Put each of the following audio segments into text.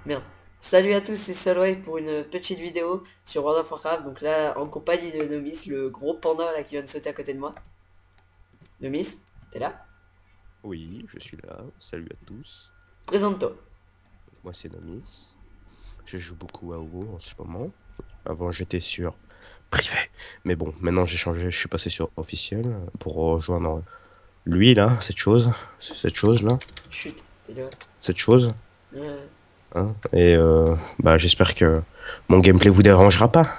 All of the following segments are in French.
Merde. Salut à tous, c'est Solwave pour une petite vidéo sur World of Warcraft. Donc là, en compagnie de Nomis, le gros panda là qui vient de sauter à côté de moi. Nomis, t'es là? Oui, je suis là. Salut à tous. Présente-toi. Moi, c'est Nomis. Je joue beaucoup à WoW en ce moment. Avant, j'étais sur privé. Mais bon, maintenant, j'ai changé. Je suis passé sur officiel pour rejoindre lui, là, cette chose-là, Chut, t'es là. cette chose. Euh, Hein. Et bah, j'espère que mon gameplay vous dérangera pas.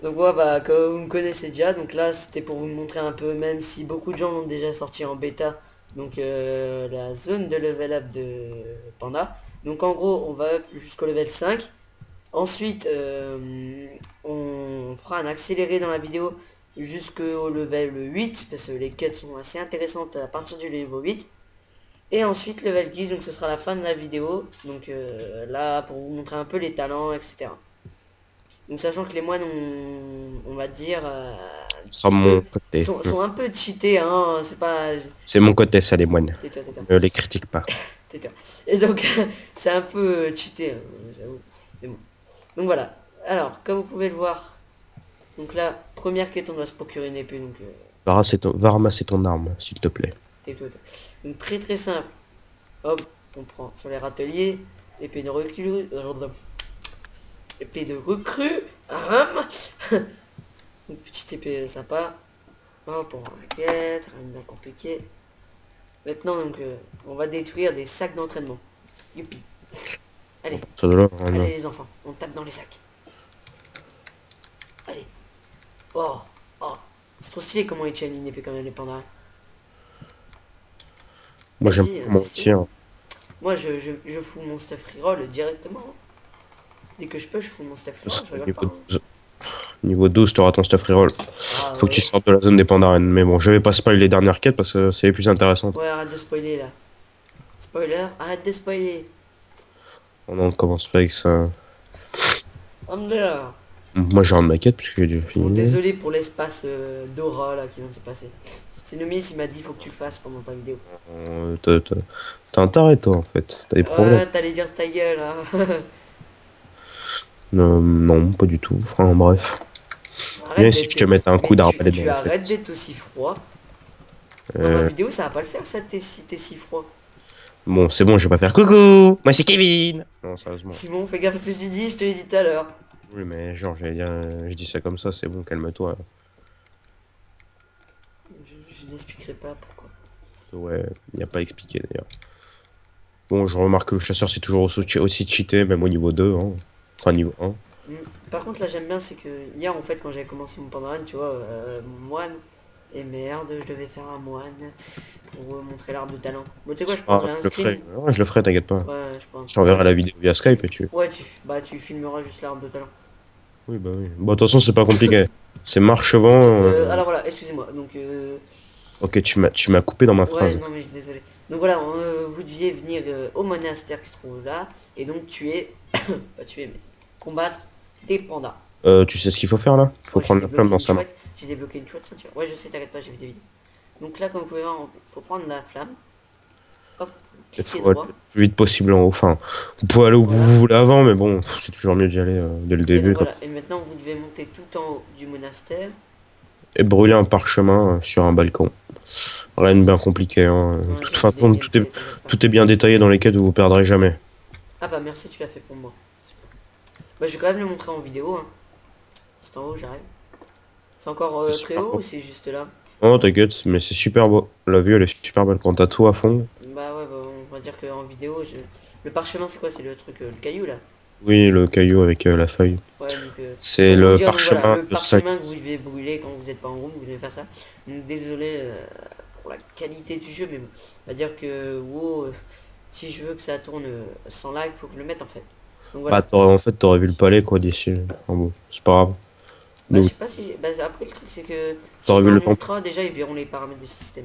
Donc ouais, bah comme vous me connaissez déjà, donc là c'était pour vous montrer un peu, même si beaucoup de gens l'ont déjà sorti en bêta, donc la zone de level up de Panda. Donc en gros, on va up jusqu'au level 5. Ensuite, on fera un accéléré dans la vidéo jusqu'au level 8, parce que les quêtes sont assez intéressantes à partir du niveau 8. Et ensuite level 10, donc ce sera la fin de la vidéo. Donc là, pour vous montrer un peu les talents, etc. Donc sachant que les moines, on va dire, un Ce sera petit mon peu, côté. sont un peu cheatés, hein, c'est pas... C'est mon côté, ça, les moines. Tais-toi, tais-toi, Ne les critique pas. tais-toi. Et donc, c'est un peu cheaté, hein, j'avoue. Mais bon. Donc voilà. Alors, comme vous pouvez le voir, donc là, première quête, on doit se procurer une épée, donc Va ramasser ton arme, s'il te plaît. tais-toi. Donc très très simple. Hop, on prend sur les râteliers, épée de recrue, épée de recrue, une petite épée sympa. Hop, on va la quête, rien de bien compliqué. Maintenant, donc, on va détruire des sacs d'entraînement. Youpi. À Allez, partir de là, on allez a- les enfants, on tape dans les sacs. Allez. Oh, oh. C'est trop stylé comment ils tiennent une épée comme elle est pendant. moi, j'aime Vas-y, pas c'est stylé. mentir. Moi, je fous mon stuff reroll directement. Dès que je peux, je fous mon stuff Parce reroll, je qu'au rigole pas, hein. niveau 12, tu auras ton stuff reroll. Ah Faut que tu ouais. sortes de la zone des Pandaren. Mais bon, je vais pas spoiler les dernières quêtes parce que c'est les plus intéressantes. Ouais, arrête de spoiler là. Spoiler, arrête de spoiler. On commence pas avec ça. Under. Moi, j'ai un de ma quête puisque j'ai déjà Bon, fini. désolé pour l'espace d'aura là qui vient de se passer. C'est Nomis, il m'a dit faut que tu le fasses pendant ta vidéo. T'as un taré, toi, en fait. T'as des problèmes. Ouais, t'allais dire ta gueule, hein. Non, pas du tout. Enfin, bref. Viens Arrête ici que d'être... je te mette un coup Mais d'arbalète dans tu les arrêtes fesses. d'être aussi froid. Dans ma Euh, vidéo, ça va pas le faire, ça, si t'es si froid. bon, c'est bon, je vais pas faire coucou. Moi, c'est Kevin. Non, sérieusement. Simon, fais gaffe à ce que tu dis, je te l'ai dit tout à l'heure. Oui, mais genre, j'allais dire, je dis ça comme ça, c'est bon, calme-toi. Je n'expliquerai pas pourquoi. Ouais, y a pas à expliquer d'ailleurs. Bon, je remarque que le chasseur c'est toujours aussi cheaté, même au niveau 2, hein. Enfin, niveau 1. Hmm. Par contre, là, j'aime bien, c'est que hier, en fait, quand j'avais commencé mon Pandaran, tu vois, mon moine, et merde, je devais faire un moine pour montrer l'arbre de talent. Bon, tu sais quoi, je Ah, prendrai un je le ferai. screen. Ouais, je le ferai, t'inquiète pas. Ouais, je prends. Je Ouais, t'enverrai la vidéo via Skype et tu. ouais, bah, tu filmeras juste l'arbre de talent. Oui, bah oui. Bon, de toute façon, c'est pas compliqué. C'est marchevent. Alors voilà, excusez-moi. Donc, Ok, tu m'as coupé dans ma ouais, phrase. non, mais je suis désolé. Donc voilà, vous deviez venir au monastère qui se trouve là, et donc tuer, pas tuer, mais combattre des pandas. Tu sais ce qu'il faut faire là? Faut Ouais, j'ai prendre la flamme débloqué dans une sa main. chouette, j'ai débloqué une chouette ceinture. Ouais, je sais, t'inquiète pas, j'ai vu des vidéos. Donc là, comme vous pouvez voir, faut prendre la flamme. Hop, Il cliquez faut aller droit. le plus vite possible en haut. Enfin, vous pouvez aller où Voilà. vous voulez avant, mais bon, c'est toujours mieux d'y aller dès le Et donc début. voilà, et maintenant vous devez monter tout en haut du monastère. Et brûler un parchemin sur un balcon. Rien de bien compliqué, hein. De Ouais, toute j'ai vu des façon, gameplays, t'inquiète pas. tout est bien détaillé dans les quêtes, vous vous perdrez jamais. Ah bah merci, tu l'as fait pour moi. Bah je vais quand même le montrer en vidéo, hein. C'est en haut, j'arrive. C'est encore C'est très super haut ou beau. c'est juste là? Oh, t'inquiète, mais c'est super beau. La vue, elle est super belle quand t'as tout à fond. Bah ouais, bah, on va dire qu'en vidéo, le parchemin c'est quoi? C'est le truc, le caillou là. Oui, le caillou avec la feuille. Ouais, donc C'est pour vous le dire, donc voilà, parchemin le de sac. parchemin que vous devez brûler quand vous n'êtes pas en room, vous devez faire ça. Donc désolé pour la qualité du jeu, mais bon, on va dire que WoW, si je veux que ça tourne sans lag, faut que je le mette en fait. Donc Bah, voilà. en fait, t'aurais vu le palais, quoi, d'ici. En bon, c'est pas grave. Bah je Donc, sais pas si... Bah après le truc c'est que si je t'aurais mets vu en le temple. ultra, déjà ils verront les paramètres du système.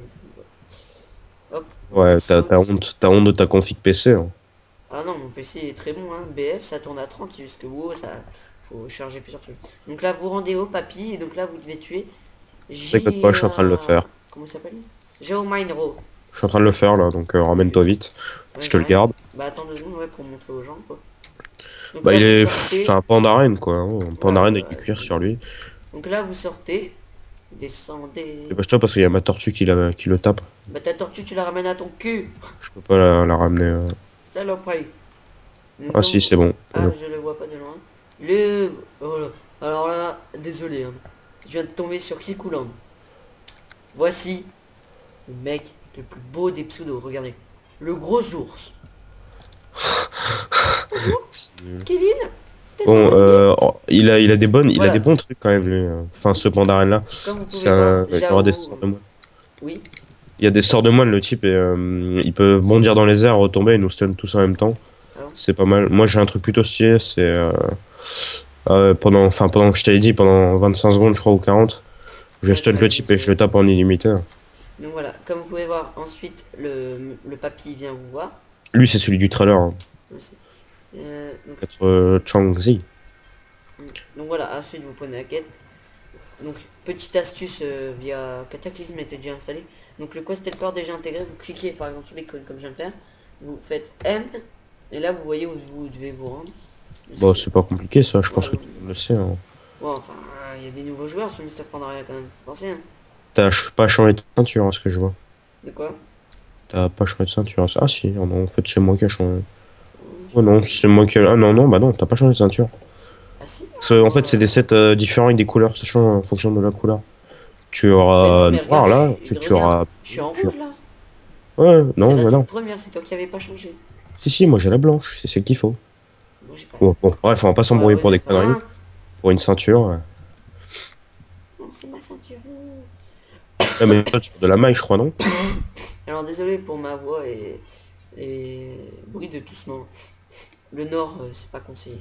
Hop, on Ouais, saute. t'as honte de ta config PC, hein. Ah non, mon PC est très bon, hein. BF ça tourne à 30, c'est juste que WoW ça... Faut charger plusieurs trucs. Donc là vous rendez haut, papy, et donc là vous devez tuer T'inquiète pas, je suis en train de le Géa... faire. Comment il s'appelle? Geominero. Je suis en train de le faire là, donc ramène-toi vite. Ouais, Je te le j'arrive. garde. Bah attends 2 secondes, ouais, pour montrer aux gens, quoi. Donc Bah là, il vous est... C'est sortez. un pandarène quoi, hein. Un Ouais, pandarène avec bah, du cuir sur lui. donc là, vous sortez. Descendez. Dépêche-toi parce qu'il y a ma tortue qui le tape. Bah ta tortue, tu la ramènes à ton cul. Je peux pas la ramener. Saloperie. Donc, Ah comme si, vous... c'est bon. Ah, je le vois pas de loin. Le... Oh là. Alors là, désolé. Hein. Je viens de tomber sur Kikuland. Voici le mec le plus beau des pseudos. Regardez. Le gros ours. Bonjour, Kevin. T'es Bon, embêté. il a des Voilà. bons trucs quand même lui. Enfin, ce pandarène là, Comme vous c'est pouvez voir, un, il aura des Jao... sorts de moine. Oui. Il y a des sorts de moine le type et il peut bondir dans les airs, retomber et nous stun tous en même temps. Alors, C'est pas mal. Moi j'ai un truc plutôt stylé, c'est pendant que je t'avais dit, pendant 25 secondes je crois ou 40, je ouais, tu stun m'avais le dit type et je le tape en illimité. donc voilà, comme vous pouvez voir, ensuite le papy vient vous voir. Lui c'est celui du trailer, hein. Aussi. Donc, Être Changzi. donc voilà, ensuite vous prenez la quête. Donc petite astuce via Cataclysme était déjà installé. Donc le Quest Helper déjà intégré, vous cliquez par exemple sur l'icône comme je viens de faire. Vous faites M et là vous voyez où vous devez vous rendre. Bon, c'est pas compliqué ça, je pense Ouais, que tout le monde le sait, hein. bon, enfin, il y a des nouveaux joueurs sur Mister Pandaria quand même, faut penser. Hein. Pas changé de ceinture, hein, ce que je vois. De quoi? T'as pas changé de ceinture. Ah si, oh non, en fait c'est moi qui ai changé. Je- Oh non, c'est moi qui ai... Ah non, non, bah non, t'as pas changé de ceinture. Ah si, En fait, c'est des sets différents avec des couleurs, ça change en fonction de la couleur. Tu mais non, auras mais regarde, noir là, tu regarde, auras... je suis en tu- rouge là. Ouais, C'est non, la mais toute non. première, c'est toi qui avais pas changé. Si, moi j'ai la blanche, c'est celle qu'il faut. Moi j'ai pas. Bon, bon, bref, on va pas On va s'embrouiller pour oser des faire conneries. un. Pour une ceinture. Non, c'est ma ceinture. Ouais, mais toi, tu fais de la maille, je crois, non? Alors désolé pour ma voix et bruit de toussement. Le nord, c'est pas conseillé.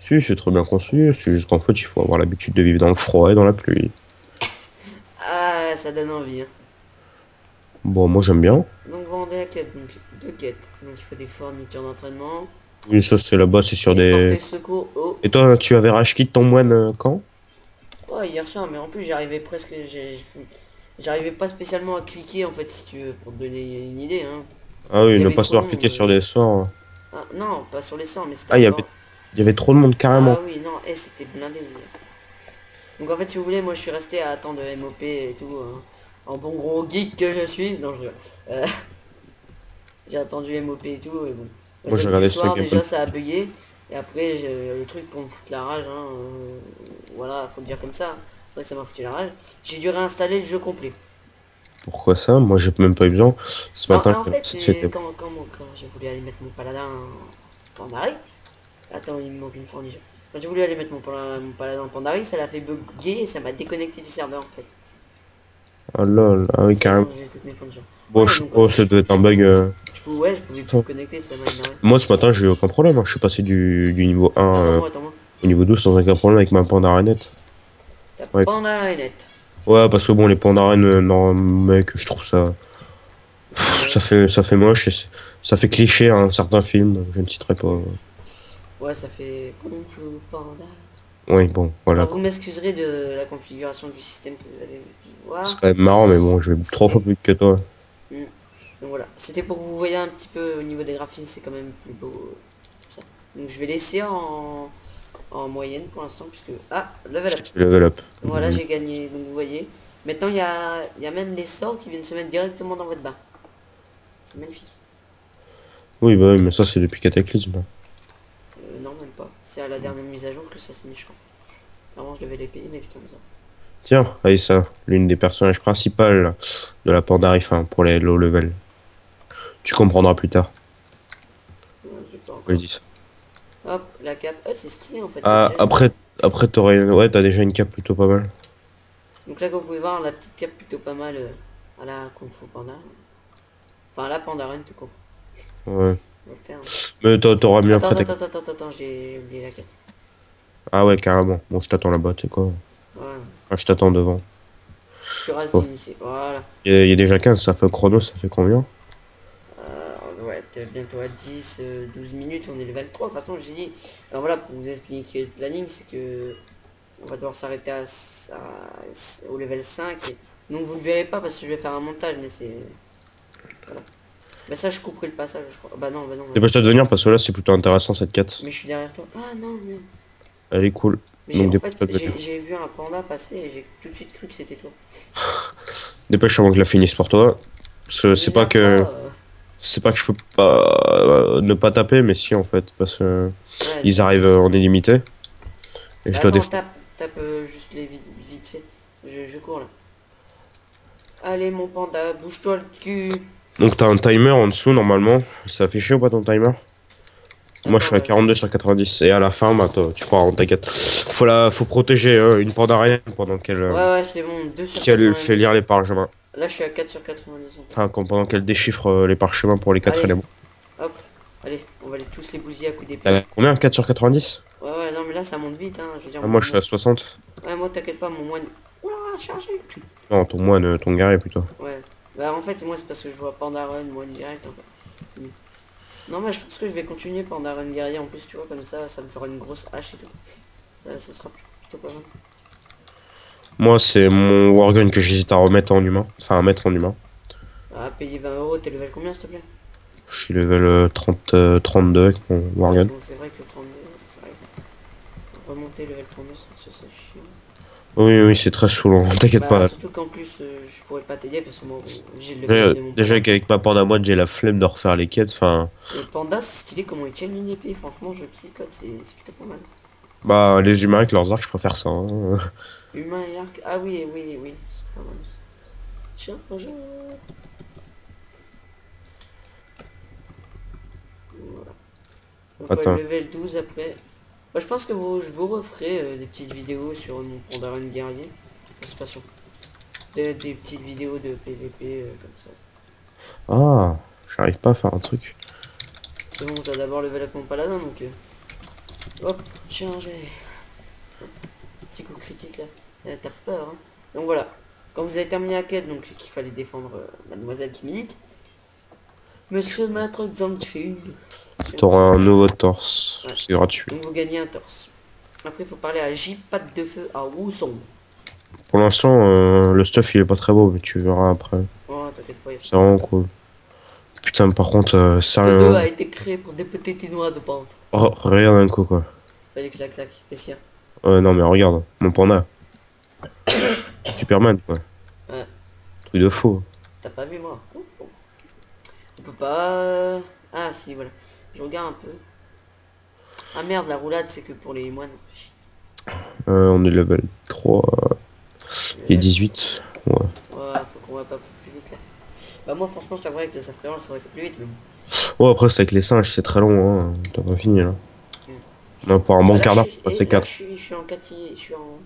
Si, c'est très bien construit, c'est juste qu'en fait, il faut avoir l'habitude de vivre dans le froid et dans la pluie. Ah, ça donne envie. Hein. Bon, moi j'aime bien. Donc vendez la quête, donc deux quêtes. Donc il faut des fournitures d'entraînement Oui, ça c'est là-bas, c'est sur et porter des... secours au. Et toi, tu avais rashkit ton moine quand? Oh hier soir, mais en plus j'arrivais presque, j'arrivais pas spécialement à cliquer en fait si tu veux pour te donner une idée. Hein. Ah Il oui, y ne avait pas trop de savoir monde. cliquer sur des sorts. Ah, non, pas sur les sorts, mais c'était Ah, encore. il y avait trop de monde carrément. Ah oui, non, et c'était blindé. Donc en fait, si vous voulez, moi je suis resté à attendre MOP et tout. Hein. En bon gros geek que je suis. Non, je rigole. J'ai attendu MOP et tout. Et bon. Moi j'ai Comme du regardé ça soir, gameplay. déjà ça a bugué. Et après, j'ai le truc pour me foutre la rage. Hein. Voilà, faut le dire comme ça. C'est vrai que ça m'a foutu la rage. J'ai dû réinstaller le jeu complet. Pourquoi ça? Moi j'ai même pas eu besoin. Ce matin, En fait, c'est c'était... quand j'ai voulu aller mettre mon paladin en Pandarie. Attends, il me manque une fourniture. Quand j'ai voulu aller mettre mon paladin en Pandarie, ça l'a fait bugger et ça m'a déconnecté du serveur en fait. Ah lol, ah oui, Sinon, carrément. j'ai toutes mes fournitures. Bon, Ouais, je sais donc en pas, fait, ça devait être un bug. ouais, je pouvais plus me connecter, ça m'a énervé. Moi ce matin, j'ai eu aucun problème, hein. Je suis passé du niveau 1 Attends-moi, attends-moi. au niveau 12 sans aucun problème avec ma pandarinette. T'as Ouais. pas la net. Ouais, parce que bon, les pandarènes, non, mec, je trouve ça. Ça fait moche, ça fait cliché à un certain film, je ne citerai pas. Ouais, ça fait Kung Fu Panda. Oui, bon, voilà. Alors vous m'excuserez de la configuration du système que vous avez pu voir. C'est quand même marrant, mais bon, je vais trois fois plus vite que toi. Hmm. Donc voilà, c'était pour que vous voyez un petit peu au niveau des graphismes, c'est quand même plus beau. Ça. Donc je vais laisser en moyenne pour l'instant, puisque... Ah, level up. Level up. Voilà, j'ai gagné, donc vous voyez. Maintenant, il y a même les sorts qui viennent se mettre directement dans votre bain. C'est magnifique. Oui, bah oui, mais ça, c'est depuis Cataclysme. Non, même pas. C'est à la dernière mise à jour que ça s'est mis, je crois. Avant, je devais les payer, mais putain de ça. Tiens, Aïssa, l'une des personnages principales de la Pandarie, enfin, pour les low level. Tu comprendras plus tard. Ouais, je l'ai pas Je encore. dis ça. Hop, la cape. Ah, c'est stylé en fait. Ah, déjà. après t'aurais... Ouais, t'as déjà une cape plutôt pas mal. Donc là, comme vous pouvez voir, la petite cape plutôt pas mal à la Kung Fu Panda. Enfin, à la Pandarène, tout court. Ouais. On va le faire. Hein. Mais t'auras mieux après Attends, j'ai oublié la quête. Ah ouais, carrément. Bon, je t'attends là-bas, tu sais quoi. Voilà. Enfin, je t'attends devant. Cuirasse Oh. d'initié. Voilà. Il y a déjà 15, ça fait chrono, ça fait combien? On doit être bientôt à 10, 12 minutes, on est level 3. De toute façon, j'ai dit. Alors voilà, pour vous expliquer le planning, c'est que on va devoir s'arrêter au level 5. Donc vous le verrez pas parce que je vais faire un montage, mais c'est... Voilà. Mais ça, je couperai le passage, je crois. Bah non, bah non. Dépêche-toi de venir parce que là, c'est plutôt intéressant cette quête. Mais je suis derrière toi. Ah non, mais... Elle est cool. Mais Donc en fait, dépêche-toi de venir. j'ai vu un panda passer et j'ai tout de suite cru que c'était toi. Dépêche avant que je la finisse pour toi. Parce que c'est pas que... C'est pas que je peux pas ne pas taper, mais si en fait, parce que Ouais, ils arrivent en illimité. Et bah, je dois attends, défendre. tape juste les vite fait. Je cours là. Allez mon panda, bouge-toi le cul. Donc t'as un timer en dessous normalement. C'est affiché ou pas ton timer? Moi je Attends, suis à 42 sur 90 et à la fin bah tu crois, t'inquiète. Faut protéger une pandarienne pendant ouais, c'est bon, 2 sur qu'elle fait 90. lire les parchemins. Là, je suis à 4 sur 90. Enfin pendant qu'elle déchiffre les parchemins pour les 4 Allez. éléments. Hop, allez, on va les tous les bousiller à coups d'épée. T'as combien? 4 sur 90? Ouais, non, mais là, ça monte vite, hein. Je veux dire, Moi je suis à 60. Ouais, moi, t'inquiète pas, mon moine. Ouah, chargé. Non, ton moine, ton guerrier plutôt. Ouais. Bah, en fait, moi, c'est parce que je vois Panda Run, moine direct. Hein. Non, mais je pense que je vais continuer Panda Run guerrier en plus, tu vois, comme ça me fera une grosse hache et tout. Ça sera plutôt pas mal. Moi c'est mon Wargun que j'hésite à remettre en humain. Enfin à mettre en humain. Ah, payer 20 euros, t'es level combien, s'il te plaît? Je suis level 32 avec mon Wargun. Bon, c'est vrai que 32, c'est vrai que remonter level 32, c'est chiant. Oui, c'est très saoulant, t'inquiète Bah, pas. surtout qu'en plus, je pourrais pas t'aider parce que moi, j'ai le level de mon Déjà panda. qu'avec ma panda moine, j'ai la flemme de refaire les quêtes. Enfin, Le panda, c'est stylé comment il tienne une épée. Franchement, je psychote, c'est plutôt pas mal. bah, les humains avec leurs arcs, je préfère ça. Hein. Humain et arc. Ah oui, oui. C'est pas mal. Charge. Voilà. Donc, Attends. ouais, level 12 après. Bah, je pense que je vous referai des petites vidéos sur mon panda run guerrier. C'est pas sûr. Des petites vidéos de PVP comme ça. Ah, j'arrive pas à faire un truc. C'est bon, j'ai d'abord level up mon paladin donc. Hop, chargé. Petit coup critique là. T'as peur, hein. Donc voilà. Quand vous avez terminé la quête, donc qu'il fallait défendre mademoiselle qui milite. Monsieur Maître Xanching. T'auras un nouveau torse. Ouais. C'est gratuit. Donc vous gagnez un torse. Après il faut parler à J, patte de feu à Wousong. Pour l'instant, le stuff il est pas très beau, mais tu verras après. Oh t'inquiète pas. C'est vraiment cool. Putain, par contre, Le 2 sérieux. a été créé pour dépeter tes noix de pente. Regarde un coup quoi. Fallait que je la claque. Qu'est-ce qu'il y a? Non, mais regarde, mon panda. Superman quoi. Ouais. Truc de faux. T'as pas vu moi? Oh. On peut pas... Ah si voilà. Je regarde un peu. Ah merde, la roulade c'est que pour les moines. On est level 3 et 18. Ouais. Ouais, faut qu'on va pas plus vite là. Bah moi franchement je t'avouerais que de sa frère ça aurait été plus vite mais bon. Ouais, après, c'est avec les singes, c'est très long, hein. T'as pas fini là. On va pour un bon Là, quart d'heure, là, c'est 4. je suis en qualité... Je suis en...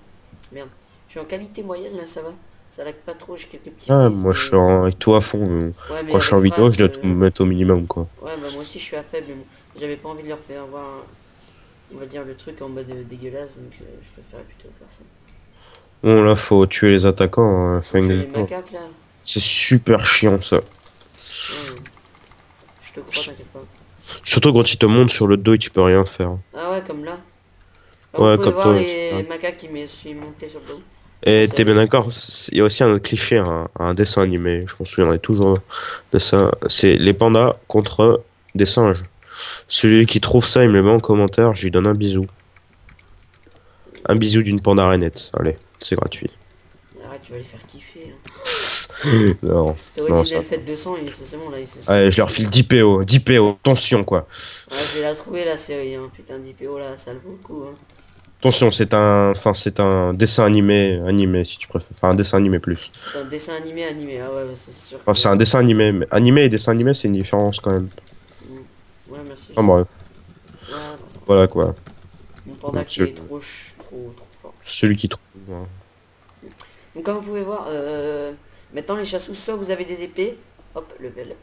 Merde. Je suis en qualité moyenne là, ça va. Ça lag pas trop, j'ai quelques petits Ah, freeze, moi je suis avec toi à fond. Ouais, mais Quand je suis en avec vidéo, Faz, je dois tout mettre au minimum quoi. Ouais, bah moi aussi je suis à faible, mais bon. J'avais pas envie de leur faire avoir, on va dire, le truc en mode dégueulasse, donc je préférais plutôt faire ça. Bon, là, faut tuer les attaquants. Faut tuer les macaques là. C'est super chiant ça. Ouais, je te crois, t'inquiète pas. Surtout quand ils te montent sur le dos et tu peux rien faire. Ah ouais, comme là. Bah, Ouais, vous pouvez comme voir toi, les etc. macaques qui me sont montés sur le dos. Et Ça, t'es bien d'accord, il y a aussi un autre cliché, un dessin animé, je m'en souviendrai toujours de ça. C'est les pandas contre des singes. Celui qui trouve ça, il me le met en commentaire, je lui donne un bisou. Un bisou d'une panda rainette. Allez, c'est gratuit. Arrête, tu vas les faire kiffer. Hein. Non. T'aurais Non, dit ça- Nelfette 200 et c'est bon là. Ils se sont... Allez, je leur file 10 PO, 10 PO, attention quoi. Ouais, je vais la trouver la série, hein. Putain, d'IPO là, ça le vaut le coup. Hein. Attention, c'est un dessin animé si tu préfères. Enfin, un dessin animé plus. C'est un dessin animé. Ah ouais, c'est sûr. Enfin, c'est un dessin animé, mais animé et dessin animé, c'est une différence quand même. Ouais, merci. Enfin bref, Ouais, voilà quoi. mon panda Donc, qui est trop fort. Celui qui trouve. Hein. Donc comme vous pouvez voir, maintenant les chassous, soit vous avez des épées, hop, level.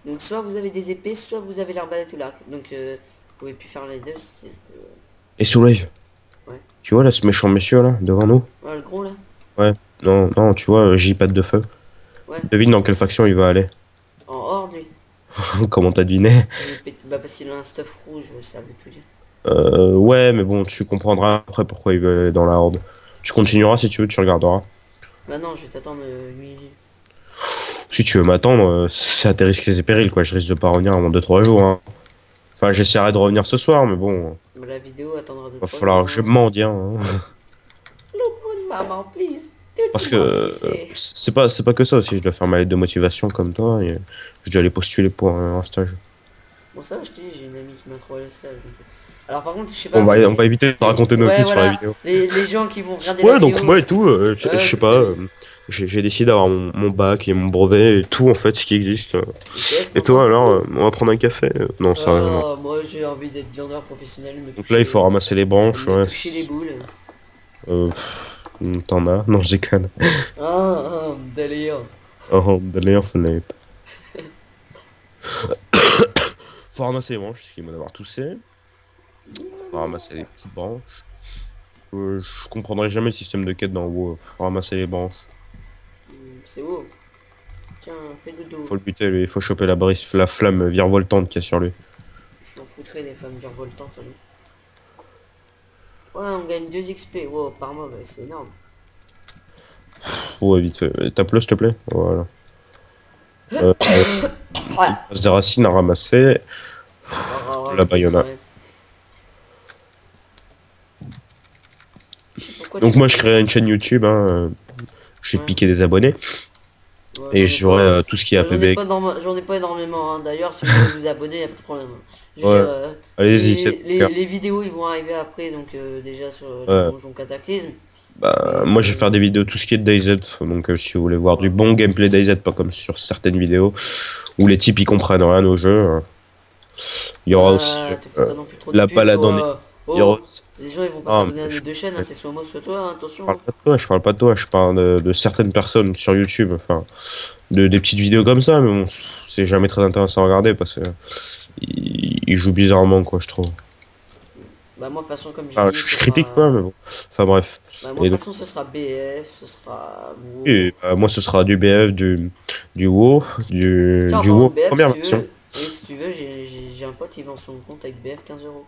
Donc soit vous avez des épées, soit vous avez l'arbalète ou l'arc. Donc vous pouvez plus faire les deux. Et Soulève. Ouais. Tu vois là, ce méchant monsieur là, devant nous? Ouais, le gros là. Non, tu vois, J-Pad de feu. Ouais. Devine dans quelle faction il va aller. En horde lui. Comment t'as deviné? Bah parce qu'il a un stuff rouge, ça veut tout dire. Ouais, mais bon, tu comprendras après pourquoi il veut aller dans la horde. Tu continueras si tu veux, tu regarderas. Bah non, je vais t'attendre midi. Si tu veux m'attendre, c'est à tes risques et tes périls, quoi. Je risque de pas revenir avant 2-3 jours, hein. Enfin, j'essaierai de revenir ce soir, mais bon, Bah, la vidéo attendra deux va trois jours, falloir que je hein. mendier, hein. Look good, maman, please. Do Parce you que want me, say? c'est pas que ça aussi. Je dois faire ma lettre de motivation comme toi et je dois aller postuler pour un stage. Bon, ça, je te dis, j'ai une amie qui m'a trouvé le stage. Alors, par contre, je sais pas, On va éviter de raconter nos ouais, vies sur la voilà. vidéo. Les gens qui vont regarder la Ouais, donc vidéo. moi et tout, je sais pas, Putain, mais. j'ai décidé d'avoir mon bac et mon brevet et tout en fait ce qui existe. Et qu'est-ce Et qu'on toi s'en alors, fout? on va prendre un café? Non, sérieusement. Oh, moi, j'ai envie d'être viandeur professionnel, Donc là, il faut ramasser les branches, me ouais. toucher les boules. Euh, T'en as? Non, je déconne. Délire. Oh, d'ailleurs, Philippe. Faut ramasser les branches, parce qu'il va d'avoir toussé. Faut ramasser les petites branches. Je comprendrai jamais le système de quête dans WoW. Faut ramasser les branches. C'est beau. Tiens, fais dodo. Faut le buter, lui. Faut choper la flamme virevoltante qu'il y a sur lui. Je m'en foutrais des femmes virevoltantes, lui. Ouais, on gagne 2 XP. Wow, par mois, bah, c'est énorme. Ouais, vite fait. Tape-le, s'il te plaît. Voilà. Il Ouais. passe des racines à ramasser. La bayona. Donc moi, je créerai une chaîne YouTube. Hein. Je vais Ouais. piquer des abonnés. Ouais, Et j'aurai tout ce qui est APB. J'en ai pas énormément, hein. D'ailleurs, si vous voulez vous abonner, y a pas de problème. Je veux Ouais. dire, Allez-y, c'est les vidéos, ils vont arriver après, donc déjà sur les ouais. donjons cataclysme. Bah, moi, je vais faire des vidéos tout ce qui est de DayZ. Donc, si vous voulez voir du bon gameplay DayZ, pas comme sur certaines vidéos où les types ils comprennent rien au jeu. Il y aura aussi Te fais pas non plus trop de la pub, balade en toi. il y aura Oh, les gens ils vont pas Ah, s'abonner à mais nos deux chaînes, hein, c'est soit moi soit toi, hein, je attention. parle pas de toi, je parle pas de toi, je parle de certaines personnes sur YouTube, enfin, des petites vidéos comme ça, mais bon, c'est jamais très intéressant à regarder parce que ils jouent bizarrement, quoi, je trouve. Bah moi de toute façon comme j'ai Enfin, dit, je critique pas, mais bon. Enfin, bref. Bah moi de Et toute donc, façon ce sera BF, ce sera WoW. et, moi, ce sera du BF, du WoW, Tiens, du par WoW exemple, BF première si tu version. veux, oui si tu veux, j'ai un pote, il vend son compte avec BF 15 euros.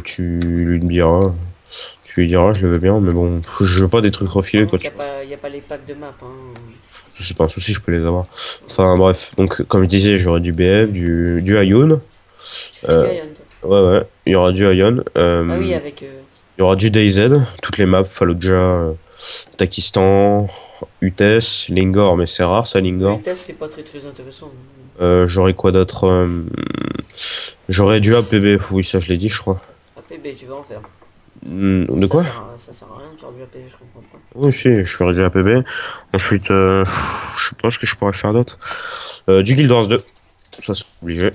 Tu lui diras, je le veux bien, mais bon, je veux pas des trucs Par refilés, quoi, contre, tu vois. y a pas les packs de map, hein. C'est pas un souci, je peux les avoir. Enfin, bref. Donc, comme je disais, j'aurai du BF, du Ioun. Tu fais du Iron toi. Ouais, il y aura du Ion. Ah oui, avec... Il y aura du DayZ, toutes les maps, Fallujah, Takistan, Utes, Lingor, mais c'est rare ça, Le Lingor. test c'est pas très intéressant. J'aurai quoi d'autre J'aurai du APB, oui, ça je l'ai dit, je crois. APB, tu vas en faire. De quoi? Ça sert à rien de faire du APB, je comprends pas. Oui, si, je ferai du APB. Ensuite, je sais pas ce que je pourrais faire d'autre. Du Guild Wars 2, ça c'est obligé.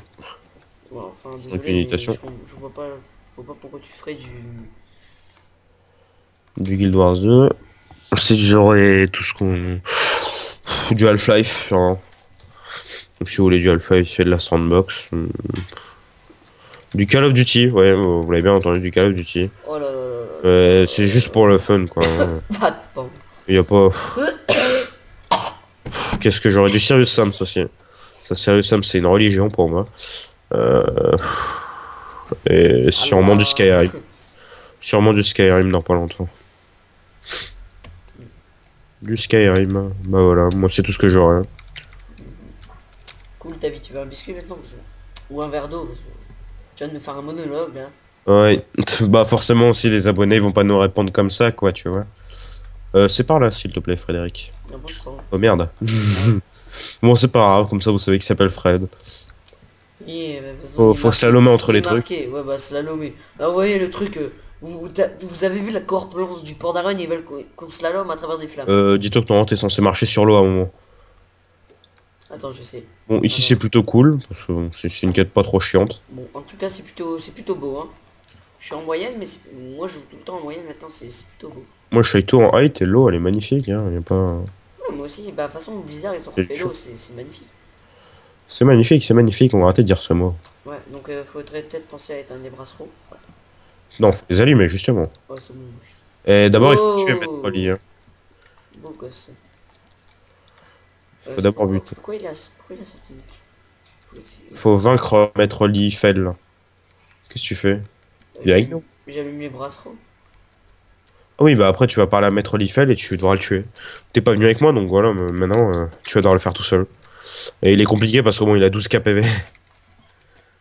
Ouais, enfin, Donc, désolé, une mais imitation. je vois pas pourquoi tu ferais du... Du Guild Wars 2. Ensuite, j'aurai tout ce qu'on. Du Half-Life, sûrement. Donc, si vous voulez du Half-Life, c'est de la sandbox. Du Call of Duty, ouais, vous l'avez bien entendu, du Call of Duty. Oh là là là là C'est juste pour le fun, quoi. Va te pendre. Il y a pas. Qu'est-ce que j'aurais du Serious Sam aussi. Ça, Serious Sam, c'est une religion pour moi. Et sûrement du Skyrim. Sûrement du Skyrim dans pas longtemps. Du Skyrim, bah voilà, moi c'est tout ce que j'aurais. Cool ta vie, tu veux un biscuit maintenant ou un verre d'eau tu viens de nous faire un monologue là. Ouais, bah forcément aussi les abonnés vont pas nous répondre comme ça, quoi, tu vois. C'est par là, s'il te plaît, Frédéric. Ah bon, je crois. Oh merde. Bon, c'est pas grave, comme ça vous savez qu'il s'appelle Fred. Oui, Faut slalomer entre les trucs. Ouais, bah slalomer. Ah, vous voyez le truc, vous avez vu la corpulence du port d'Aragne, ils veulent qu'on slalom à travers des flammes. Dis-toi que normalement t'es censé marcher sur l'eau à un moment. Attends, je sais. Bon, ici Voilà. c'est plutôt cool, parce que bon, c'est une quête pas trop chiante. Bon, en tout cas, c'est plutôt beau, hein. Je suis en moyenne, mais moi je joue tout le temps en moyenne maintenant, c'est plutôt beau. Moi je suis avec toi en height et l'eau elle est magnifique, hein, y a pas... Ouais, moi aussi, bah de toute façon, Blizzard ils ont refait l'eau, c'est magnifique. C'est magnifique, on va arrêter de dire ce mot. Ouais, donc faudrait peut-être penser à éteindre les brasseros. Ouais, Non, faut les allumer justement. oh, c'est bon. Et d'abord il faut Oh, tuer Maître Lee, hein. beau gosse. Faut d'abord buter. Pourquoi il a sorti une... Faut vaincre Maître Lee Fell. Qu'est-ce que tu fais? Il est avec nous. J'allume les brasseros. Ah oui, bah après tu vas parler à Maître Liefeld et tu devras le tuer. T'es pas venu avec moi, donc voilà, maintenant tu vas devoir le faire tout seul. Et il est compliqué parce que bon, il a 12 KPV.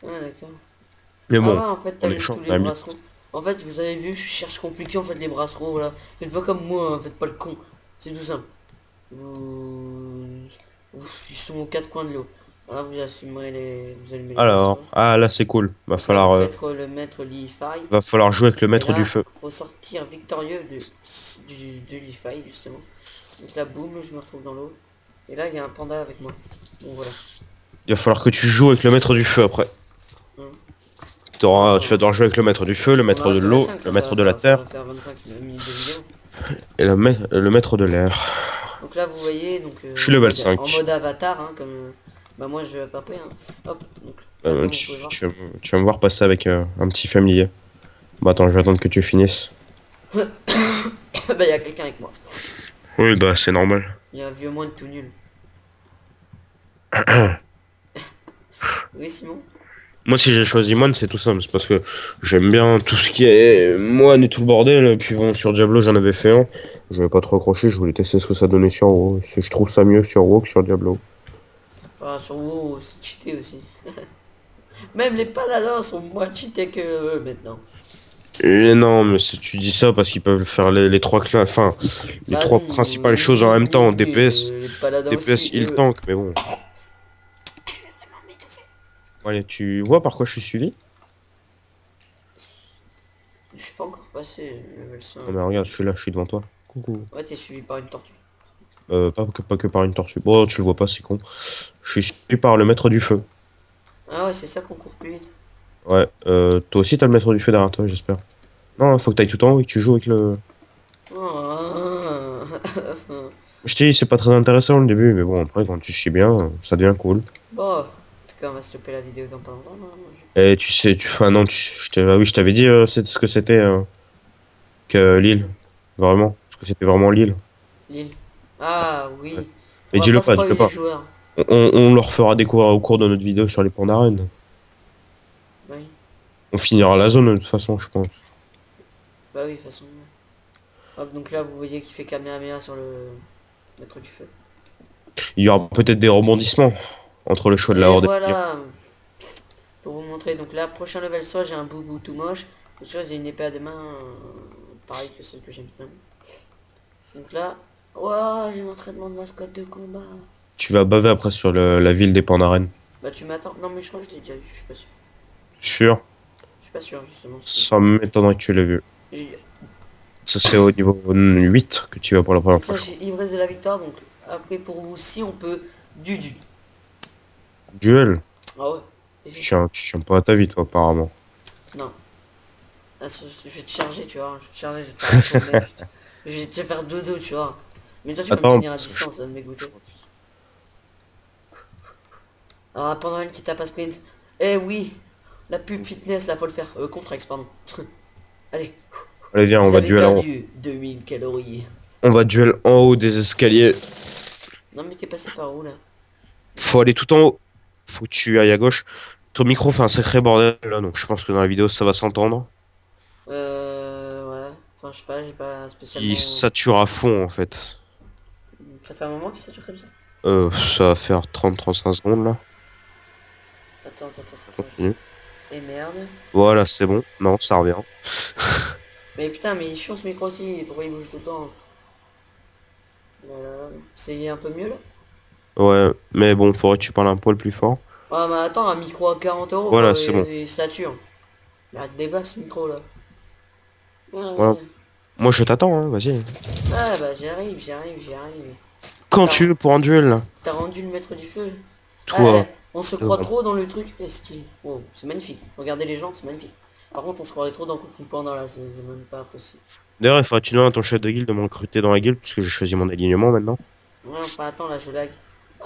Ouais, d'accord. Mais Ah ouais, bon, en fait, en t'as mis tous échange, les on a mis. brasseros. En fait, vous avez vu, je cherche compliqué, en fait, les brasseros, voilà. Faites pas comme moi, hein, faites pas le con. C'est tout simple. Vous... Ils sont aux quatre coins de l'eau. Là, vous assumerez les... Vous allumez les Alors, brasseros. ah là c'est cool. Donc là, vous faites le maître Li-Fi. Va falloir jouer avec le Et maître du là, feu. faut sortir victorieux de Li-Fi, justement. Donc là, boum, je me retrouve dans l'eau. Et là, il y a un panda avec moi. Donc voilà. Il va falloir que tu joues avec le maître du feu après. Hein. Tu vas devoir jouer avec le maître du feu, le On maître a de fait l'eau, 25 le là, maître de la ça terre va faire 25 minutes de vidéo. et le maître de l'air. Donc là, vous voyez, donc Je suis level en 5. mode avatar, hein, comme bah moi je vais pas hein. Hop, donc là comme vous pouvez voir. Tu vas me voir passer avec un petit familier. Bah attends, je vais attendre que tu finisses. Bah il y a quelqu'un avec moi. Oui, bah c'est normal. Il y a un vieux moine tout nul. Oui Simon. Moi, si j'ai choisi moine, c'est tout simple. C'est parce que j'aime bien tout ce qui est moine et tout le bordel. Et puis bon, sur Diablo, j'en avais fait un. Je vais pas trop accroché, je voulais tester ce que ça donnait sur WoW. Je trouve ça mieux sur WoW que sur Diablo. Ah, sur WoW c'est cheaté aussi. Même les paladins sont moins cheatés que eux maintenant. Et non, mais tu dis ça parce qu'ils peuvent faire les trois classes, enfin, les Bah trois non, principales choses en même temps. DPS, les paladins DPS, aussi. heal, tank, mais bon. Allez, tu vois par quoi je suis suivi? Je suis pas encore passé level 5. Non mais regarde, je suis là, je suis devant toi. Coucou. Ouais, t'es suivi par une tortue. Pas que par une tortue. Bon, tu le vois pas, c'est con. Je suis suivi par le maître du feu. Ah ouais, c'est ça qu'on court plus vite. Ouais, toi aussi t'as le maître du feu derrière toi, j'espère. Non, faut que t'ailles tout en haut et que tu joues avec le... Ah. Je t'ai dit, c'est pas très intéressant au début, mais bon, après, quand tu suis bien, ça devient cool. Bon, en tout cas, on va stopper la vidéo dans pas longtemps. Et tu sais, ah non, ah oui, je t'avais dit ce que c'était que l'île. Vraiment. Parce que c'était vraiment l'île. Lille. Ah Ouais. oui. On Mais va pas dis-le spoiler les pas. joueurs. On leur fera découvrir au cours de notre vidéo sur les Pandarènes. Oui. On finira la zone de toute façon, je pense. Bah oui, de toute façon. Hop, donc là, vous voyez qu'il fait Kamehameha sur le maître du feu. Il y aura peut-être des rebondissements entre le choix de la Et Horde et voilà. Pour vous montrer, donc là, prochain level, soit j'ai un boubou tout moche. Autre chose, j'ai une épée à deux mains. Pareil que celle que j'aime bien. Donc là, ouah, j'ai mon entraînement de mascotte de combat. tu vas baver après sur la ville des Pandarènes. Bah tu m'attends. Non mais je crois que je l'ai déjà vu, je suis pas sûr. Sûr, Je suis pas sûr justement. ça m'étonnerait que tu l'aies vu. J'ai- Ça, c'est au niveau 8 que tu vas pour la première Donc fois, là je crois. j'ai l'ivresse de la victoire, donc après pour vous si on peut du. Duel. Ah ouais. Tu tiens pas à ta vie, toi, apparemment. Non. Là, je vais te charger, tu vois. Je vais te charger, je vais te faire retourner, je vais te faire dodo, tu vois. Mais toi tu vas me Attends, tenir à distance, ça va me dégoûter. Alors pendant elle qui tape à sprint. Eh oui, la pub fitness là faut le faire. Contre-ex, pardon. Allez, allez, viens, on vous va avez duel en haut. perdu 2000 calories. On va duel en haut des escaliers. Non mais t'es passé par où là? Faut aller tout en haut. Faut que tu ailles à gauche. Ton micro fait un sacré bordel là, donc je pense que dans la vidéo ça va s'entendre. Ouais. Enfin je sais pas, j'ai pas Il spécialement... sature à fond en fait. Ça fait un moment qu'il sature comme ça? Ça va faire 30-35 secondes là. Attends. Continue. Et merde. Voilà, c'est bon. Non, ça revient. Mais putain, mais il est chiant ce micro aussi, pourquoi il bouge tout le temps? Voilà. C'est un peu mieux là? Ouais, mais bon, faudrait que tu parles un poil plus fort. Ah mais attends, un micro à 40 € Voilà, quoi, c'est bon. il sature. Mais arrête débat ce micro là. Voilà. Moi je t'attends, hein, vas-y. Ah bah j'arrive. Quand T'as tu veux pour un duel là. t'as rendu le maître du feu. Ah, Toi. on se croit trop dans le truc. Wow, c'est magnifique. Regardez les gens, c'est magnifique. Par contre, on se croirait trop dans Kung Fu Panda là, c'est même pas possible. D'ailleurs, il faudrait que tu demandes à ton chef de guilde de me recruter dans la guilde, puisque j'ai choisi mon alignement maintenant. Ouais, enfin attends là, je lag.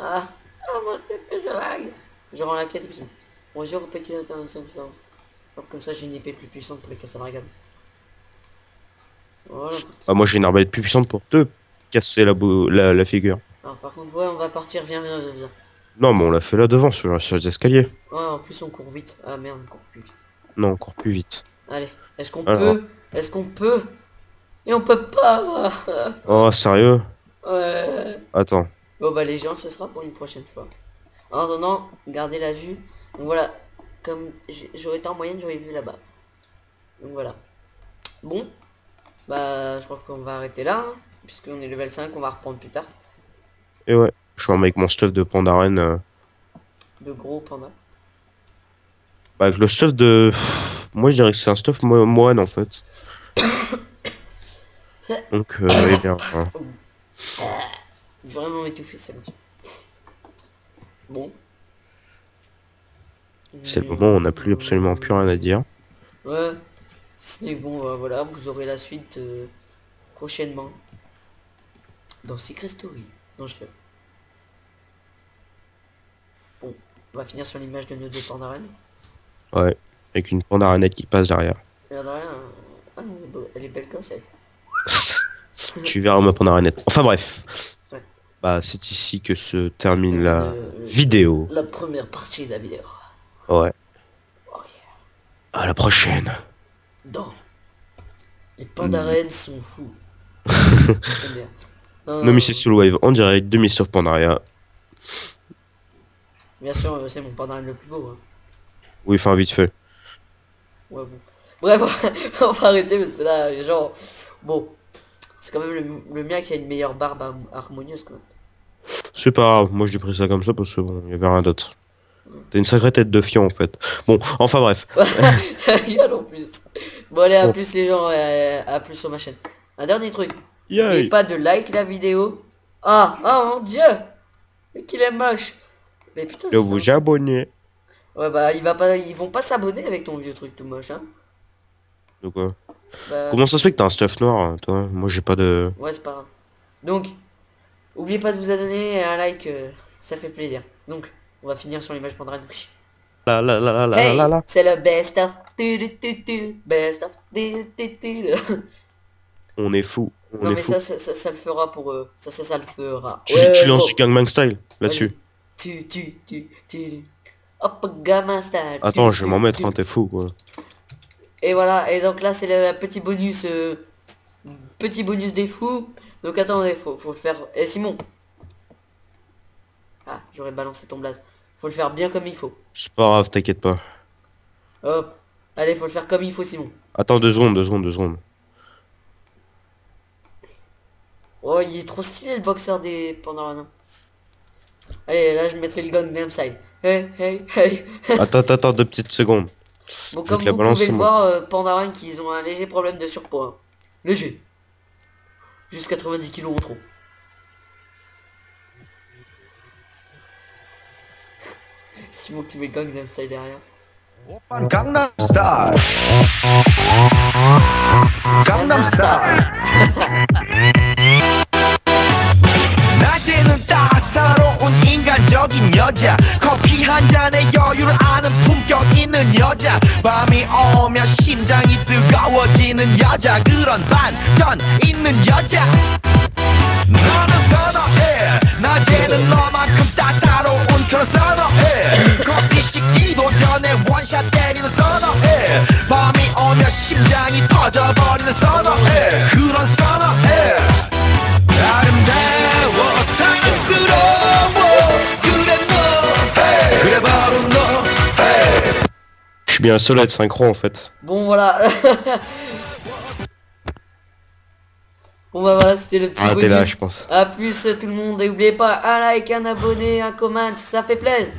Mon Dieu, que je lag. Je rends la quête et puis... Bonjour, petit intervention. Comme ça, j'ai une épée plus puissante pour les casser la gueule. Voilà. Ah, moi j'ai une arbalète plus puissante pour te casser la figure. Alors, par contre, ouais, on va partir. Viens. Non, mais on l'a fait là devant, sur les escaliers. Ouais, en plus, on court vite. Ah merde, on court plus vite. Non, encore plus vite. Allez, est-ce qu'on Alors, peut? Est-ce qu'on peut Et on peut pas. Oh, sérieux? Ouais. Attends. Bon bah les gens, ce sera pour une prochaine fois. En attendant, gardez la vue. Donc voilà, comme j'aurais été en moyenne, j'aurais vu là-bas. Donc voilà. Bon, bah je crois qu'on va arrêter là, hein, puisqu'on est level 5, on va reprendre plus tard. Et ouais, je suis avec mon stuff de Pandaren. De gros pandas. Bah, avec le stuff de... Moi, je dirais que c'est un stuff moine, en fait. Donc, eh bien... hein. Vraiment étouffé, ça me tue. Bon. C'est le moment où on n'a plus absolument plus rien à dire. Ouais. C'est bon, voilà, vous aurez la suite prochainement. Dans Secret Story. Non, je l'ai. Bon, on va finir sur l'image de nos deux Pandaren. Ouais, avec une Pandaranette qui passe derrière. Regarde rien. Ah, elle est belle comme ça. Tu verras ma Pandaranette. Enfin bref. Ouais. Bah, c'est ici que se termine la Termine, vidéo. la première partie de la vidéo. Ouais. Oh yeah. À la prochaine. Dans. Les Pandaren sont fous. J'aime bien. Nomisé Soul Wave en direct de Mister Pandaria. Bien sûr, c'est mon Pandaren le plus beau. Hein. Oui, enfin, vite fait. Ouais, bon. Bref, on va arrêter parce que là, les gens. Bon. C'est quand même le mien qui a une meilleure barbe harmonieuse quand même. C'est pas grave, moi je l'ai pris ça comme ça parce que bon, il y avait rien d'autre. T'as une sacrée tête de fion en fait. Bon, enfin bref. Ça rigole en plus. Bon allez, à Bon. plus les gens, à plus sur ma chaîne. Un dernier truc. Yay. N'oubliez pas de like la vidéo. Ah, oh mon dieu. Mais qu'il est moche. Mais putain. De vous abonner. Ouais bah ils vont pas s'abonner avec ton vieux truc tout moche hein. De quoi? Bah, Comment ça se fait que t'as un stuff noir, hein, toi? Moi j'ai pas de... ouais c'est pas grave. Donc, oubliez pas de vous abonner et un like, ça fait plaisir. Donc, on va finir sur l'image Pandaren. La la la la la Hey, la la. c'est le best of. Best of. On est fou. On Non est mais fou. ça le fera pour eux. Ça le fera. Tu lances Gros. du Gangnam Style là-dessus. Tu. Hop, gamin style. Attends, je vais m'en mettre, hein, t'es fou quoi. Et voilà, et donc là c'est le petit bonus des fous. Donc attendez, faut le faire. Eh Simon. Ah, j'aurais balancé ton blaze. Faut le faire bien comme il faut. C'est pas grave, t'inquiète pas. Hop. Allez, faut le faire comme il faut, Simon. Attends 2 secondes. Oh, il est trop stylé le boxeur des Pandaren. Allez, là je mettrai le Gangnam Style. Hey. Attends, 2 petites secondes. Bon, Je comme te la vous balance, pouvez c'est le moi. voir, Pandaren qu'ils ont un léger problème de surpoids. Hein. Léger. Juste 90 kilos en trop. Simon qui met le Gangnam Style derrière. Gangnam Style. Gangnam Style. 낮에는 따사로운 인간적인 여자 커피 한 잔에 여유를 아는 품격 있는 여자 밤이 오면 심장이 뜨거워지는 여자 그런 반전 있는 여자 너는 선어해 낮에는 너만큼 따사로운 그런 선어해 커피 식기도 전에 원샷 때리는 선어해 밤이 오면 심장이 터져버리는 선어해 그런 선어해 아름다워 사랑스러워 그래 너 hey. 그래 바로 너 hey. Je suis bien seul à être synchro en fait. Bon voilà. Bon bah voilà, c'était le petit Ah, bonus. t'es là, je pense. A plus tout le monde et n'oubliez pas un like, un abonné, un comment, ça fait plaisir.